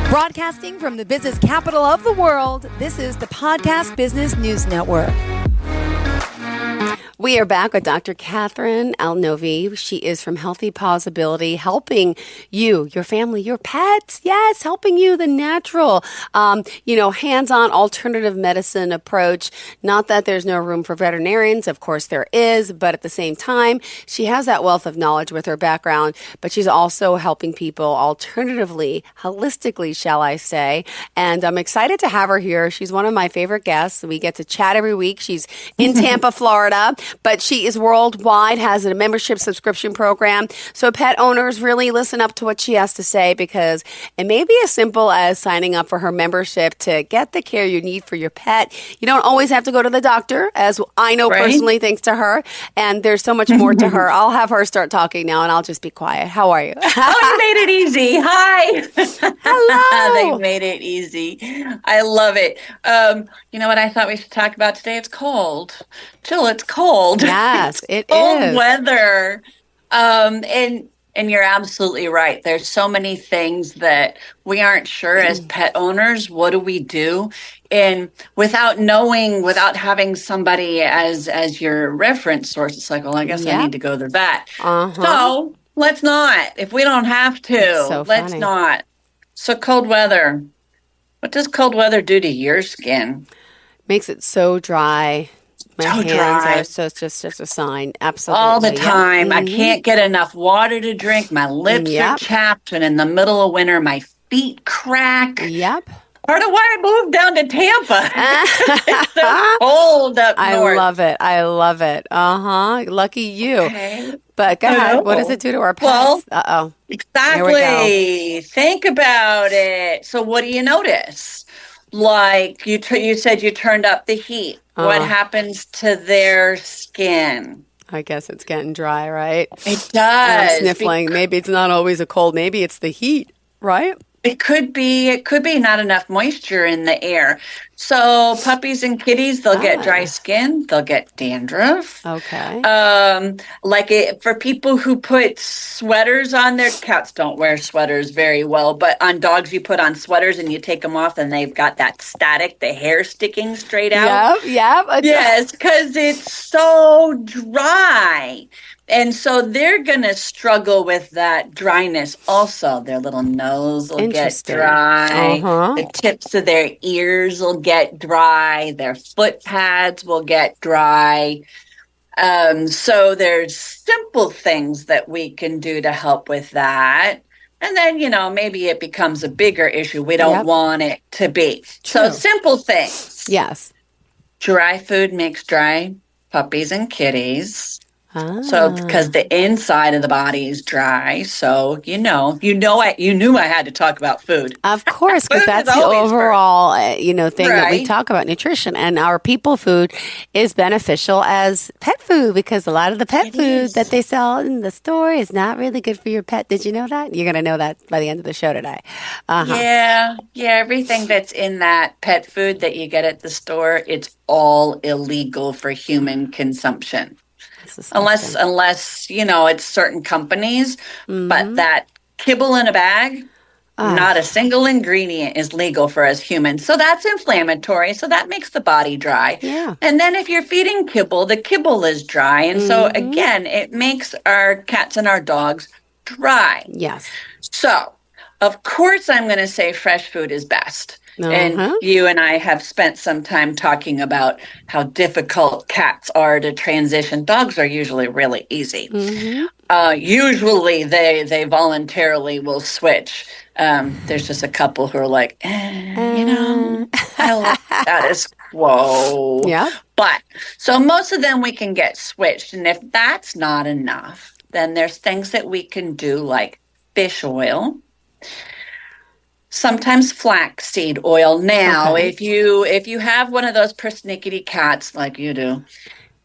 Broadcasting from the business capital of the world, this is the Podcast Business News Network. We are back with Dr. Catherine Alinovi. She is from Healthy PAWSibilities, helping you, your family, your pets. Yes, helping you the natural, hands-on alternative medicine approach. Not that there's no room for veterinarians. Of course there is, but at the same time, she has that wealth of knowledge with her background, but she's also helping people alternatively, holistically, shall I say. And I'm excited to have her here. She's one of my favorite guests. We get to chat every week. She's in Tampa, Florida. But she is worldwide, has a membership subscription program. So pet owners, really listen up to what she has to say, because it may be as simple as signing up for her membership to get the care you need for your pet. You don't always have to go to the doctor, as I know personally, thanks to her. And there's so much more to her. I'll have her start talking now, and I'll just be quiet. How are you? Oh, you made it easy. Hi. Hello. They made it easy. I love it. You know what I thought we should talk about today? It's cold. Jill, it's cold. Yes, it cold is. weather. And you're absolutely right. There's so many things that we aren't sure as pet owners. What do we do? And without knowing, without having somebody as your reference source, it's like, well, I guess I need to go to that. So let's not. If we don't have to, let's not. So cold weather. What does cold weather do to your skin? Makes it so dry. My hands are just a sign. Absolutely. All the time. I can't get enough water to drink. My lips are chapped. And in the middle of winter, my feet crack. Yep. Part of why I moved down to Tampa. It's so cold up north. I love it. Lucky you. Okay. But go ahead. What does it do to our pets? Well, exactly. Think about it. So what do you notice? Like you said you turned up the heat. What happens to their skin? I guess it's getting dry, right? It does. I'm sniffling. Maybe it's not always a cold. Maybe it's the heat, right? It could be not enough moisture in the air. So puppies and kitties, they'll get dry skin. They'll get dandruff. Okay. For people who put sweaters on, their cats don't wear sweaters very well, but on dogs you put on sweaters and you take them off and they've got that static, the hair sticking straight out. Yep. Yes, because it's so dry. And so they're going to struggle with that dryness also. Their little nose will get dry. The tips of their ears will get dry. Their foot pads will get dry. So there's simple things that we can do to help with that. And then, maybe it becomes a bigger issue. We don't want it to be. True. So simple things. Yes. Dry food makes dry puppies and kitties. So because the inside of the body is dry, so you knew I had to talk about food. Of course, because that's the overall thing that we talk about, nutrition, and our people food is beneficial as pet food, because a lot of the pet food that they sell in the store is not really good for your pet. Did you know that? You're going to know that by the end of the show today. Yeah, everything that's in that pet food that you get at the store, it's all illegal for human consumption. Unless it's certain companies, but that kibble in a bag, not a single ingredient is legal for us humans. So that's inflammatory. So that makes the body dry. Yeah. And then if you're feeding kibble, the kibble is dry. And so again, it makes our cats and our dogs dry. Yes. So of course, I'm going to say fresh food is best. And you and I have spent some time talking about how difficult cats are to transition. Dogs are usually really easy. Usually they voluntarily will switch. There's just a couple who are like, I like status quo. Yeah. But so most of them we can get switched. And if that's not enough, then there's things that we can do like fish oil. Sometimes flaxseed oil. Now, if you have one of those persnickety cats like you do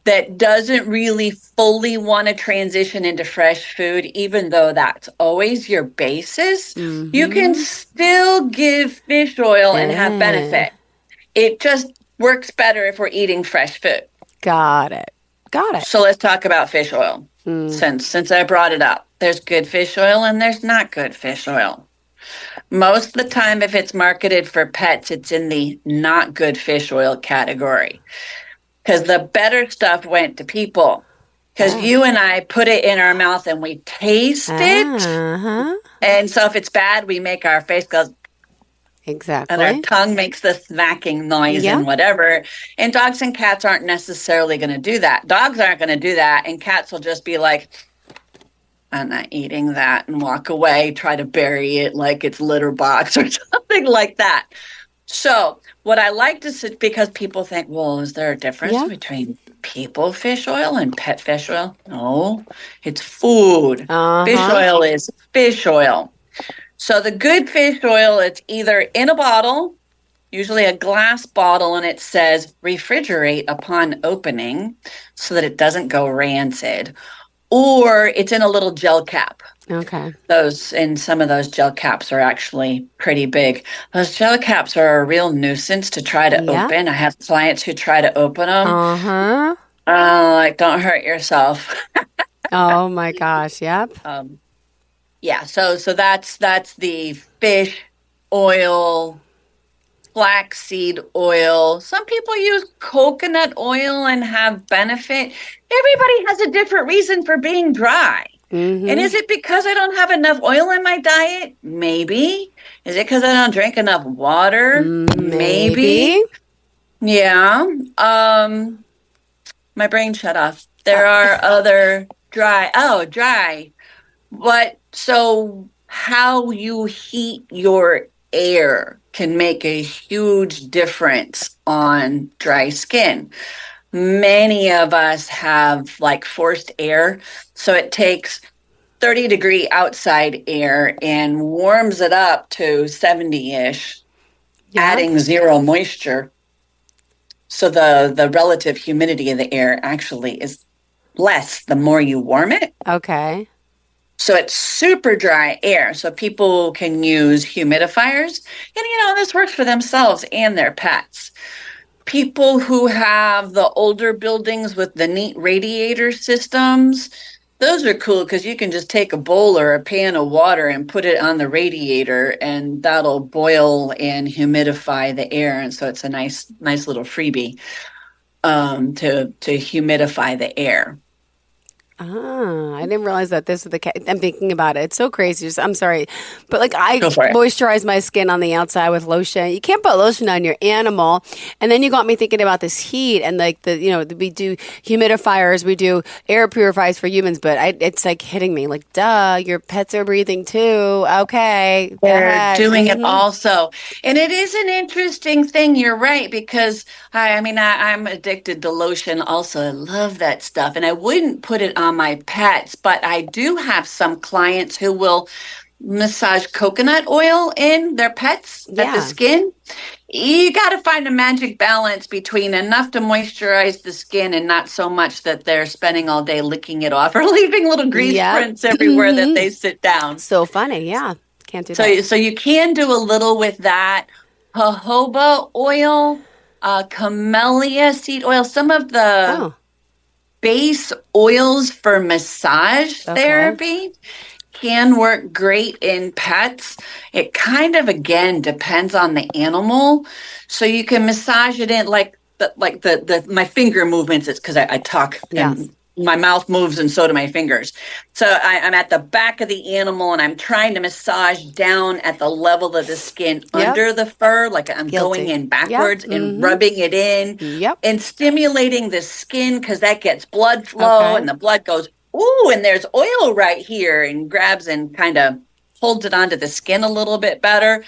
that doesn't really fully want to transition into fresh food, even though that's always your basis, you can still give fish oil and have benefit. It just works better if we're eating fresh food. Got it. Got it. So let's talk about fish oil. Since I brought it up, there's good fish oil and there's not good fish oil. Most of the time, if it's marketed for pets, it's in the not good fish oil category because the better stuff went to people. Because you and I put it in our mouth and we taste it. And so if it's bad, we make our face go. Exactly. And our tongue makes the smacking noise and whatever. And dogs and cats aren't necessarily going to do that. Dogs aren't going to do that. And cats will just be like, I'm not eating that, and walk away, try to bury it like it's litter box or something like that. So what I like to say, because people think, well, is there a difference between people fish oil and pet fish oil? No, it's food. Fish oil is fish oil. So the good fish oil, it's either in a bottle, usually a glass bottle, and it says refrigerate upon opening so that it doesn't go rancid. Or it's in a little gel cap. Okay. Some of those gel caps are actually pretty big. Those gel caps are a real nuisance to try to open. I have clients who try to open them. Like, don't hurt yourself. Oh my gosh. Yep. So that's the fish oil, flaxseed oil. Some people use coconut oil and have benefit. Everybody has a different reason for being dry. And is it because I don't have enough oil in my diet? Maybe. Is it because I don't drink enough water? Maybe. Yeah. My brain shut off. There are other dry. But so how you heat your air can make a huge difference on dry skin. Many of us have like forced air, so it takes 30-degree outside air and warms it up to 70-ish, adding zero moisture. So the relative humidity of the air actually is less the more you warm it. Okay. So it's super dry air. So people can use humidifiers. And, this works for themselves and their pets. People who have the older buildings with the neat radiator systems, those are cool because you can just take a bowl or a pan of water and put it on the radiator, and that'll boil and humidify the air. And so it's a nice little freebie to humidify the air. I didn't realize that this was the case. I'm thinking about it. It's so crazy. I'm sorry. But I moisturize my skin on the outside with lotion. You can't put lotion on your animal. And then you got me thinking about this heat and we do humidifiers, we do air purifiers for humans, but it's like hitting me like, duh, your pets are breathing too. Okay. They're doing it also. And it is an interesting thing. You're right. Because I'm addicted to lotion also. I love that stuff. And I wouldn't put it on my pets, but I do have some clients who will massage coconut oil in their pets at the skin. You got to find a magic balance between enough to moisturize the skin and not so much that they're spending all day licking it off or leaving little grease prints everywhere that they sit down. So funny. Yeah. Can't do that. So you can do a little with that. Jojoba oil, camellia seed oil, some of the base oils for massage therapy can work great in pets. It kind of, again, depends on the animal. So you can massage it in like my finger movements. It's because I talk and my mouth moves and so do my fingers. So I'm at the back of the animal and I'm trying to massage down at the level of the skin under the fur. Like I'm going in backwards and rubbing it in and stimulating the skin because that gets blood flow and the blood goes, ooh, and there's oil right here, and grabs and kind of holds it onto the skin a little bit better.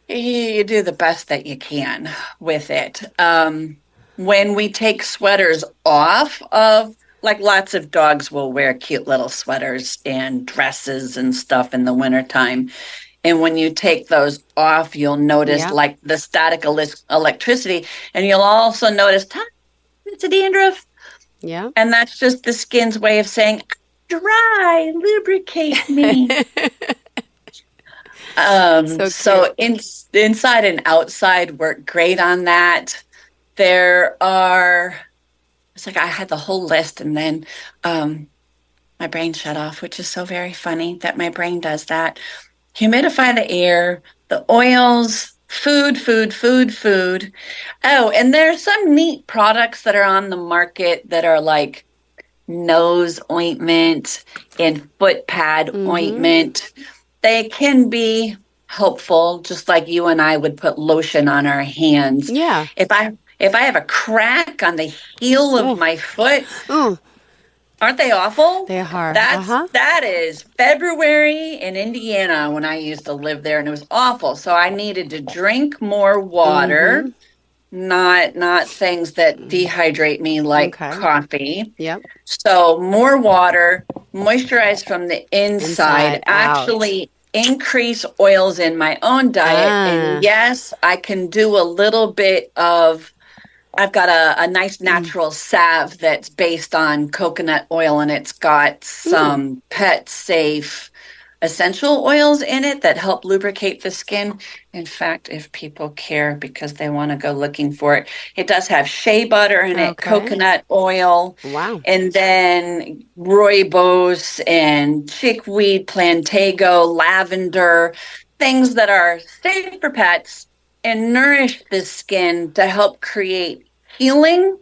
You do the best that you can with it. When we take sweaters off of, like lots of dogs will wear cute little sweaters and dresses and stuff in the wintertime. And when you take those off, you'll notice like the static electricity, and you'll also notice it's a dandruff. Yeah. And that's just the skin's way of saying, dry, lubricate me. So inside and outside work great on that. There are it's like I had the whole list, and then my brain shut off, which is so very funny that my brain does that. Humidify the air, the oils, food, food, food, food. Oh, and there's some neat products that are on the market that are like nose ointment and foot pad ointment. They can be helpful, just like you and I would put lotion on our hands. Yeah. If I have a crack on the heel of my foot, aren't they awful? They are. That is February in Indiana when I used to live there, and it was awful. So I needed to drink more water, not things that dehydrate me like coffee. Yep. So more water, moisturize from the inside actually increase oils in my own diet. And yes, I can do a little bit of, I've got a nice natural salve that's based on coconut oil, and it's got some pet safe essential oils in it that help lubricate the skin. In fact, if people care because they want to go looking for it, it does have shea butter in it, coconut oil, and then rooibos and chickweed, plantago, lavender, things that are safe for pets and nourish the skin to help create healing.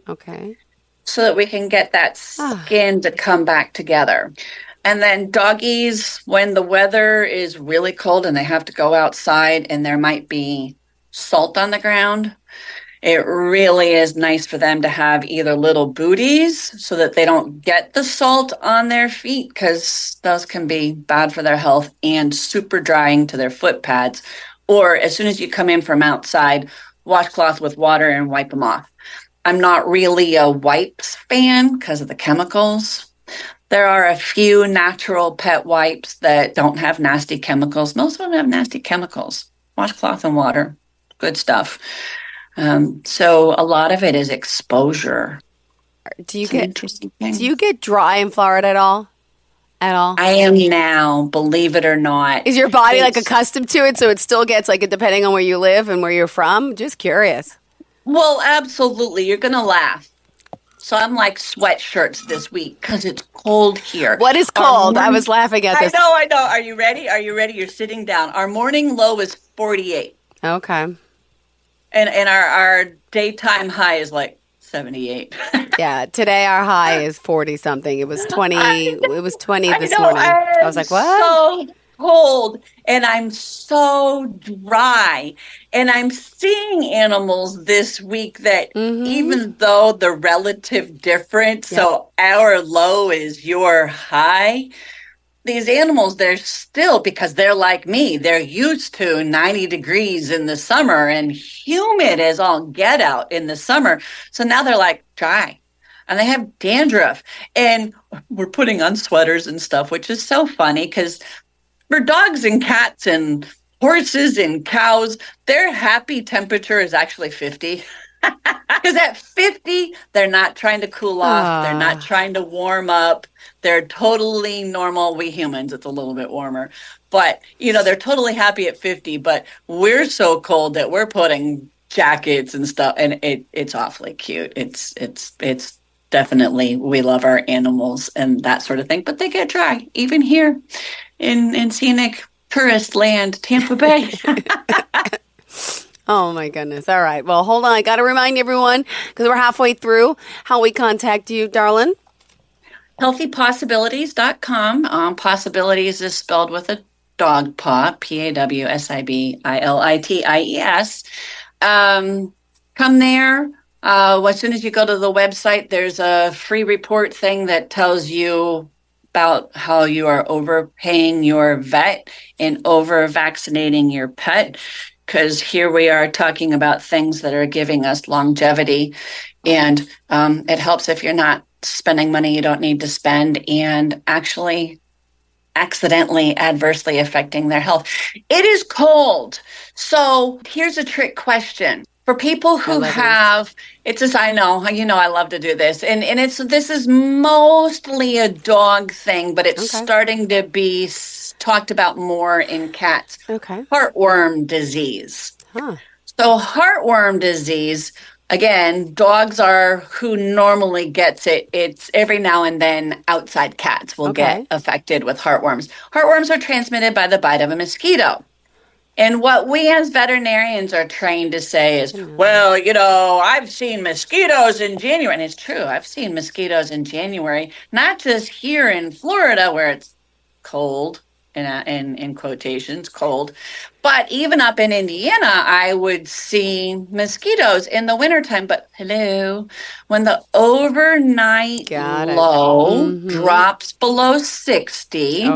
So that we can get that skin to come back together. And then doggies, when the weather is really cold and they have to go outside and there might be salt on the ground, it really is nice for them to have either little booties so that they don't get the salt on their feet, because those can be bad for their health, and super drying to their foot pads. Or as soon as you come in from outside, washcloth with water and wipe them off. I'm not really a wipes fan because of the chemicals. There are a few natural pet wipes that don't have nasty chemicals. Most of them have nasty chemicals. Washcloth and water, good stuff. So a lot of it is exposure. Do you get dry in Florida at all? I am now, believe it or not. Is your body like accustomed to it, so it still gets like, depending on where you live and where you're from? Just curious. Well, absolutely. You're going to laugh. So I'm like sweatshirts this week because it's cold here. What is cold? I was laughing at this. I know. Are you ready? You're sitting down. Our morning low is 48. Okay. And our daytime high is like 78. Yeah, today our high is 40 something. It was 20. It was 20 this morning. I was like, what? So cold, and I'm so dry, and I'm seeing animals this week that even though the relative difference, so our low is your high, these animals, they're still, because they're like me, they're used to 90 degrees in the summer and humid as all get out in the summer. So now they're like dry. And they have dandruff. And we're putting on sweaters and stuff, which is so funny because for dogs and cats and horses and cows, their happy temperature is actually 50. Because at 50, they're not trying to cool off. They're not trying to warm up. They're totally normal. We humans, it's a little bit warmer. But, they're totally happy at 50. But we're so cold that we're putting jackets and stuff. And it's awfully cute. It's definitely, we love our animals and that sort of thing. But they get dry, even here in scenic tourist land, Tampa Bay. Oh, my goodness. All right. Well, hold on. I got to remind everyone, because we're halfway through, how we contact you, darling. HealthyPAWSibilities.com. Possibilities is spelled with a dog paw, PAWSibilities. Come there. As soon as you go to the website, there's a free report thing that tells you about how you are overpaying your vet and over-vaccinating your pet. Because here we are talking about things that are giving us longevity. And it helps if you're not spending money you don't need to spend and actually accidentally adversely affecting their health. It is cold. So here's a trick question. For people who have, it's just, I know, I love to do this. And this is mostly a dog thing, but it's starting to be talked about more in cats. Heartworm disease. So heartworm disease, Again, dogs are who normally gets it. It's every now and then outside cats will get affected with heartworms. Heartworms are transmitted by the bite of a mosquito. And what we as veterinarians are trained to say is, well, I've seen mosquitoes in January. And it's true. I've seen mosquitoes in January, not just here in Florida where it's cold, in quotations, cold, but even up in Indiana, I would see mosquitoes in the wintertime. But hello, when the overnight low drops below 60,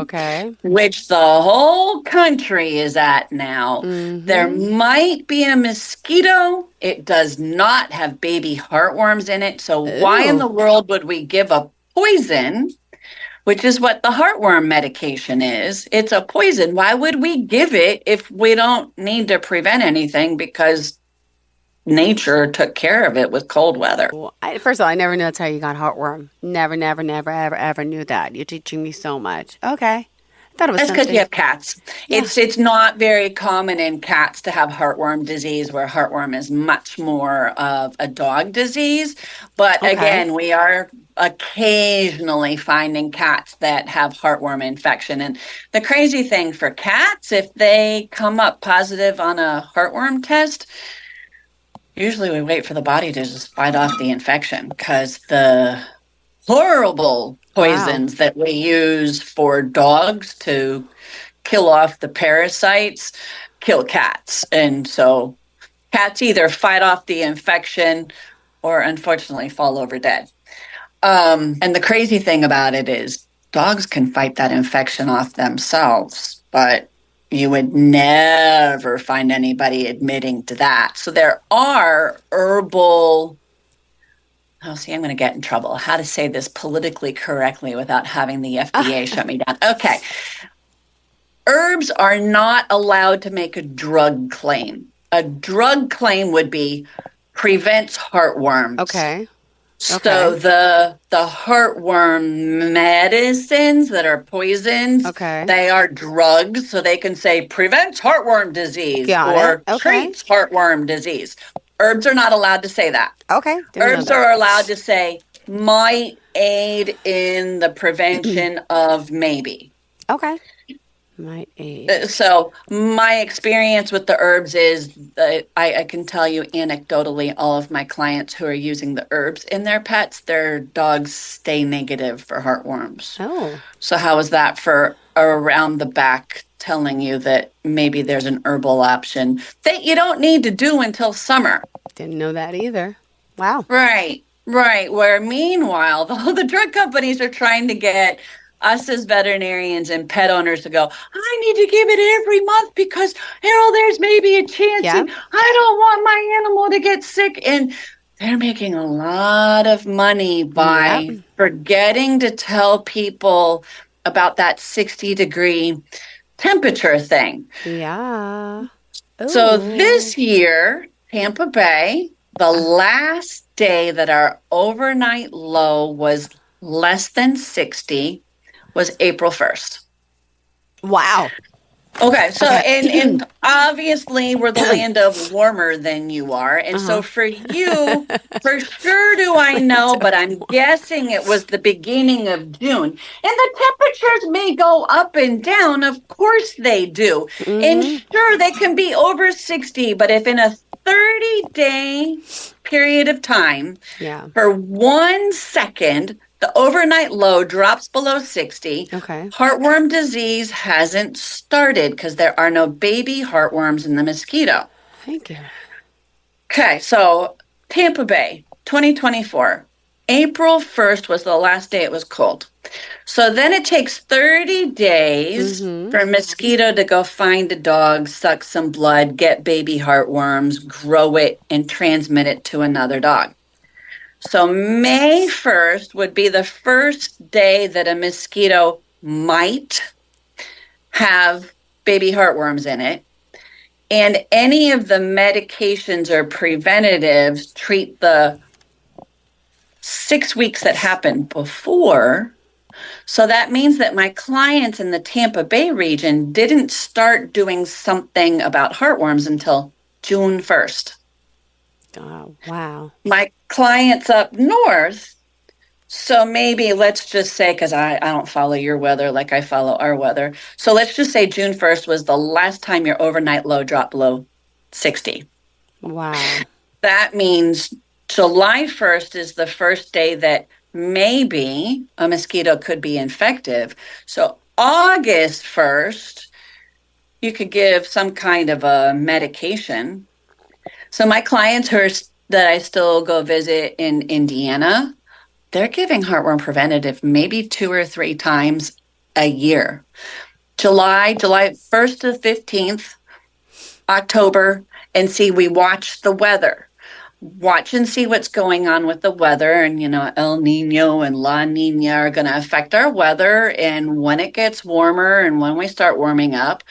which the whole country is at now, there might be a mosquito. It does not have baby heartworms in it. So why in the world would we give a poison, which is what the heartworm medication is? It's a poison. Why would we give it if we don't need to prevent anything because nature took care of it with cold weather? Well, first of all, I never knew that's how you got heartworm. Never, ever knew that. You're teaching me so much. Okay. I thought it was That's because you have cats. Yeah. It's not very common in cats to have heartworm disease, where heartworm is much more of a dog disease. But again, we are occasionally finding cats that have heartworm infection. And the crazy thing for cats, if they come up positive on a heartworm test, usually we wait for the body to just fight off the infection, because the horrible poisons that we use for dogs to kill off the parasites kill cats. And so cats either fight off the infection or unfortunately fall over dead. And the crazy thing about it is dogs can fight that infection off themselves, but you would never find anybody admitting to that. So there are herbal, I'm going to get in trouble. How to say this politically correctly without having the FDA shut me down. Okay. Herbs are not allowed to make a drug claim. A drug claim would be prevents heartworms. Okay. So the heartworm medicines that are poisons, they are drugs. So they can say prevents heartworm disease treats heartworm disease. Herbs are not allowed to say that. Okay. Herbs are allowed to say might aid in the prevention of maybe. Okay. Might aid. So my experience with the herbs is that I can tell you anecdotally, all of my clients who are using the herbs in their pets, their dogs stay negative for heartworms. Oh. So how is that for around the back telling you that maybe there's an herbal option that you don't need to do until summer? Didn't know that either. Wow. Right. Where meanwhile, the drug companies are trying to get us as veterinarians and pet owners to go, I need to give it every month because, there's maybe a chance. And I don't want my animal to get sick. And they're making a lot of money by forgetting to tell people about that 60-degree temperature thing. Yeah. Ooh. So this year, Tampa Bay, the last day that our overnight low was less than 60 was April 1st. Wow. Okay, so and obviously we're the land of warmer than you are. And so for you, for sure do I know, but I'm guessing it was the beginning of June. And the temperatures may go up and down. Of course they do. And sure, they can be over 60, but if in a 30-day period of time, for 1 second, the overnight low drops below 60. Heartworm disease hasn't started because there are no baby heartworms in the mosquito. Thank you. Okay, so Tampa Bay, 2024. April 1st was the last day it was cold. So then it takes 30 days for a mosquito to go find a dog, suck some blood, get baby heartworms, grow it, and transmit it to another dog. So May 1st would be the first day that a mosquito might have baby heartworms in it. And any of the medications or preventatives treat the 6 weeks that happened before. So that means that my clients in the Tampa Bay region didn't start doing something about heartworms until June 1st. Oh, wow. My clients up north, so maybe let's just say, because I don't follow your weather like I follow our weather. So let's just say June 1st was the last time your overnight low dropped below 60. Wow. That means July 1st is the first day that maybe a mosquito could be infective. So August 1st, you could give some kind of a medication. So my clients that I still go visit in Indiana, they're giving heartworm preventative maybe 2 or 3 times a year. July 1st to 15th, October, and see, we watch the weather. Watch and see what's going on with the weather. And, El Nino and La Nina are going to affect our weather. And when it gets warmer and when we start warming up,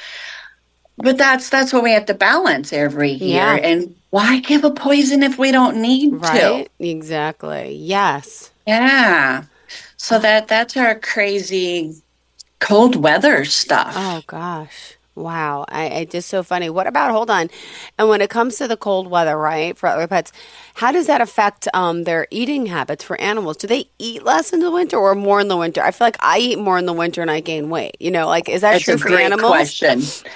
but that's what we have to balance every year. Yeah. And why give a poison if we don't need to? Right? Exactly. Yes. Yeah. So that's our crazy cold weather stuff. Oh, gosh. Wow. It's just so funny. What about, hold on. And when it comes to the cold weather, right, for other pets, how does that affect their eating habits for animals? Do they eat less in the winter or more in the winter? I feel like I eat more in the winter and I gain weight. Is that true for animals? That's a great question.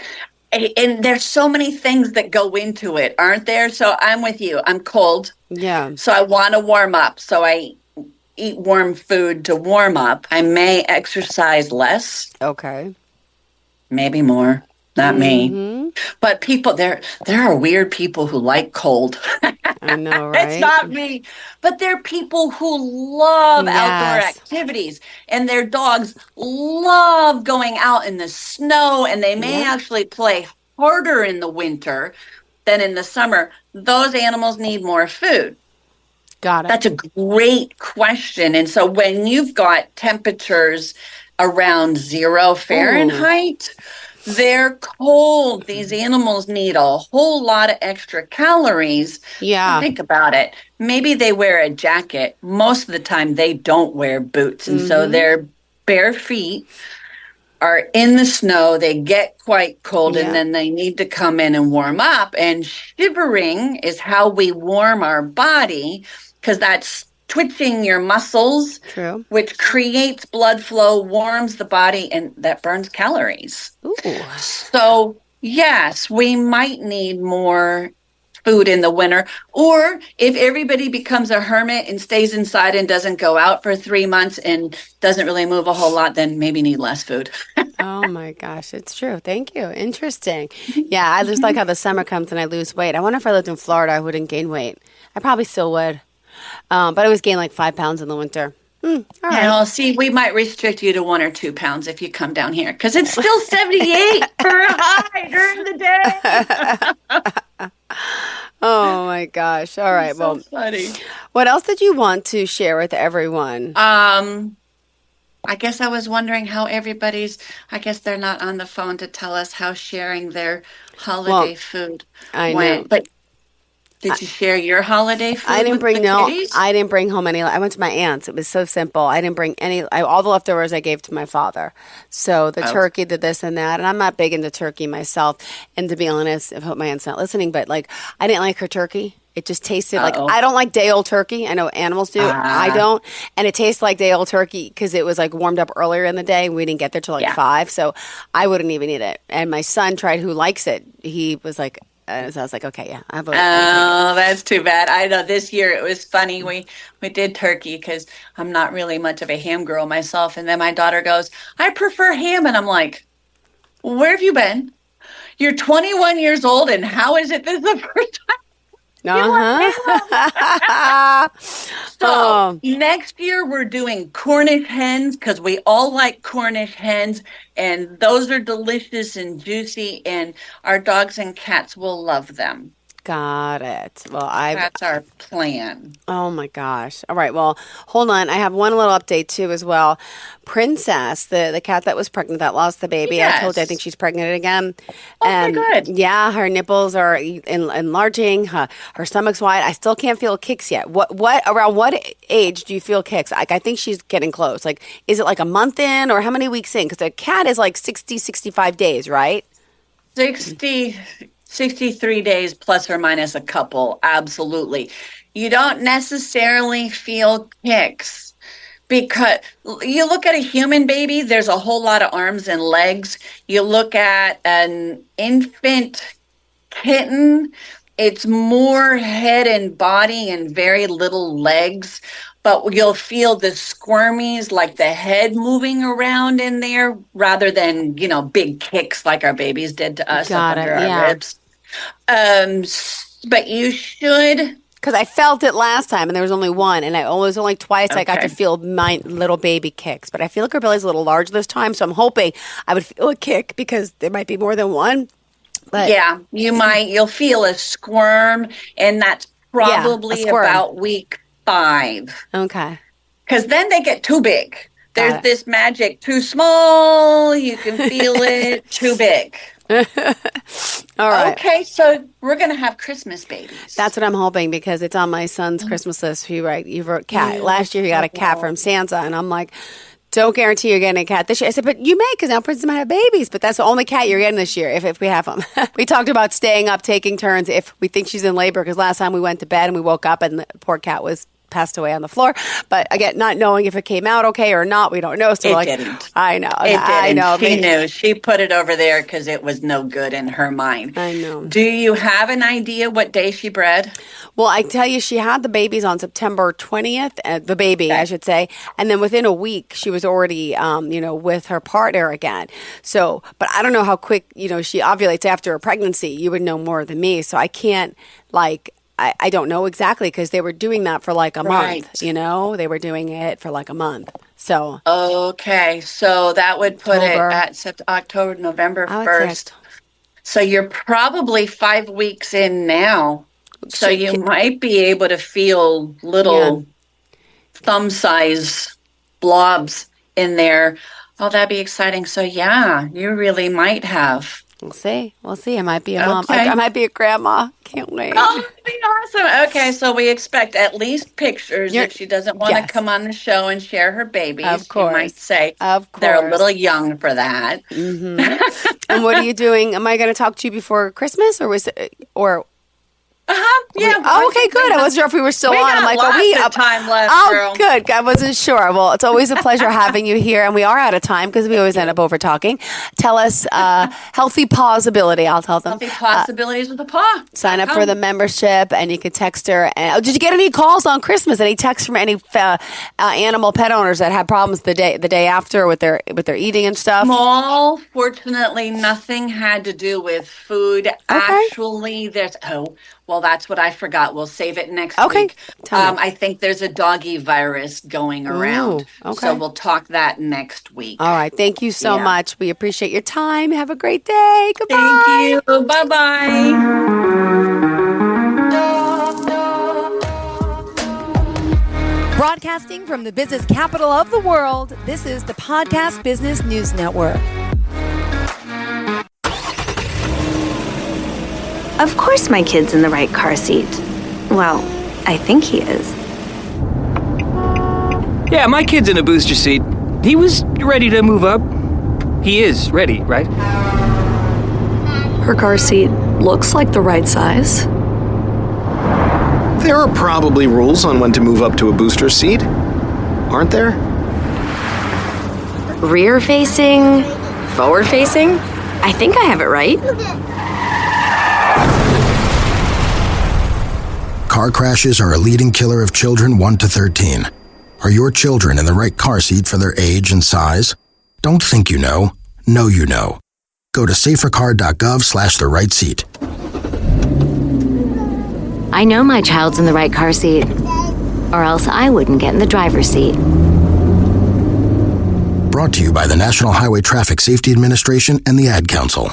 And there's so many things that go into it, aren't there? So I'm with you. I'm cold. Yeah. So I want to warm up. So I eat warm food to warm up. I may exercise less. Okay. Maybe more. Not me. But people, there are weird people who like cold. I know, right? It's not me. But there are people who love outdoor activities, and their dogs love going out in the snow, and they may actually play harder in the winter than in the summer. Those animals need more food. Got it. That's a great question. And so when you've got temperatures around 0 Fahrenheit, they're cold. These animals need a whole lot of extra calories. Yeah. Think about it. Maybe they wear a jacket. Most of the time they don't wear boots. And so their bare feet are in the snow. They get quite cold and then they need to come in and warm up. And shivering is how we warm our body, because that's twitching your muscles, which creates blood flow, warms the body, and that burns calories. Ooh. So, yes, we might need more food in the winter. Or if everybody becomes a hermit and stays inside and doesn't go out for 3 months and doesn't really move a whole lot, then maybe need less food. Oh my gosh, it's true. Thank you. Interesting. Yeah, I just like how the summer comes and I lose weight. I wonder if I lived in Florida, I wouldn't gain weight. I probably still would. But I always gain like 5 pounds in the winter. All right. Well, see, we might restrict you to 1 or 2 pounds if you come down here, because it's still 78 for a high during the day. Oh my gosh. All right. So funny. What else did you want to share with everyone? I guess I was wondering how I guess they're not on the phone to tell us how sharing their holiday food went. But did you share your holiday food? I didn't bring kitties? I didn't bring home any. I went to my aunt's. It was so simple. I didn't bring any. All the leftovers I gave to my father. So the turkey did this and that, and I'm not big into turkey myself. And to be honest, I hope my aunt's not listening, but I didn't like her turkey. It just tasted like, I don't like day old turkey. I know animals do. I don't. And it tastes like day old turkey because it was warmed up earlier in the day. We didn't get there till 5. So I wouldn't even eat it. And my son tried, who likes it. He was like, so I was like, okay, yeah. That's too bad. I know this year it was funny. We did turkey because I'm not really much of a ham girl myself. And then my daughter goes, I prefer ham. And I'm like, where have you been? You're 21 years old. And how is it this is the first time? So next year we're doing Cornish hens because we all like Cornish hens, and those are delicious and juicy, and our dogs and cats will love them. Got it. Well, that's our plan. Oh my gosh. All right. Well, hold on. I have one little update too as well. Princess, the cat that was pregnant that lost the baby. Yes. I told you I think she's pregnant again. And good. Yeah, her nipples are enlarging. Her stomach's wide. I still can't feel kicks yet. Around what age do you feel kicks? I think she's getting close. Is it a month in or how many weeks in? Because a cat is 60, 65 days, right? 60. 63 days plus or minus a couple. Absolutely. You don't necessarily feel kicks because you look at a human baby, there's a whole lot of arms and legs. You look at an infant kitten, it's more head and body and very little legs. But you'll feel the squirmies, like the head moving around in there, rather than, big kicks like our babies did to us up under our ribs. But you should. Because I felt it last time, and there was only one, and it was only twice I got to feel my little baby kicks. But I feel like her belly's a little large this time, so I'm hoping I would feel a kick because there might be more than one. But yeah, you'll feel a squirm, and that's probably about week 5. Okay. Because then they get too big. There's this magic, too small, you can feel it, too big. All right. Okay, so we're going to have Christmas babies. That's what I'm hoping because it's on my son's Christmas list. You wrote cat. Last year he got a cat from Santa, and I'm like, don't guarantee you're getting a cat this year. I said, but you may because now Princess might have babies, but that's the only cat you're getting this year if we have them. We talked about staying up, taking turns if we think she's in labor because last time we went to bed and we woke up and the poor cat was passed away on the floor. But again, not knowing if it came out okay or not, we don't know. So it didn't. I know. It didn't. I know. She knew. She put it over there because it was no good in her mind. I know. Do you have an idea what day she bred? Well, I tell you, she had the babies on September 20th, the baby, I should say. And then within a week, she was already, with her partner again. So, but I don't know how quick, she ovulates after a pregnancy. You would know more than me. So I can't, I don't know exactly because they were doing that for like a month, They were doing it for like a month. So. Okay. So that would put it at October, November 1st. So you're probably 5 weeks in now. So you might be able to feel little thumb-size blobs in there. Oh, that'd be exciting. So, you really might have. We'll see. I might be a mom. I might be a grandma. Can't wait. Oh, that'd be awesome. Okay, so we expect at least pictures if she doesn't want to come on the show and share her babies. Of course. You might say they're a little young for that. Mm-hmm. And what are you doing? Am I going to talk to you before Christmas or Yeah. Okay, good. I wasn't sure if we were still on. I'm like, are we up? Time left, girl. Good. I wasn't sure. Well, it's always a pleasure having you here, and we are out of time because we always end up over talking. Tell us, Healthy PAWSibility. I'll tell them. Healthy PAWSibilities with a paw. Sign up for the membership, and you can text her. And did you get any calls on Christmas? Any texts from any animal pet owners that had problems the day after with their eating and stuff? Small. Fortunately, nothing had to do with food. Okay. Actually, there's that's what I forgot. We'll save it next week. I think there's a doggy virus going around. Ooh, okay. So we'll talk that next week. All right. Thank you so much. We appreciate your time. Have a great day. Goodbye. Thank you. Bye-bye. Broadcasting from the business capital of the world, this is the Podcast Business News Network. Of course my kid's in the right car seat. Well, I think he is. Yeah, my kid's in a booster seat. He was ready to move up. He is ready, right? Her car seat looks like the right size. There are probably rules on when to move up to a booster seat, aren't there? Rear facing, forward facing. I think I have it right. Car crashes are a leading killer of children 1 to 13. Are your children in the right car seat for their age and size? Don't think you know. Know you know. Go to safercar.gov/the right seat. I know my child's in the right car seat, or else I wouldn't get in the driver's seat. Brought to you by the National Highway Traffic Safety Administration and the Ad Council.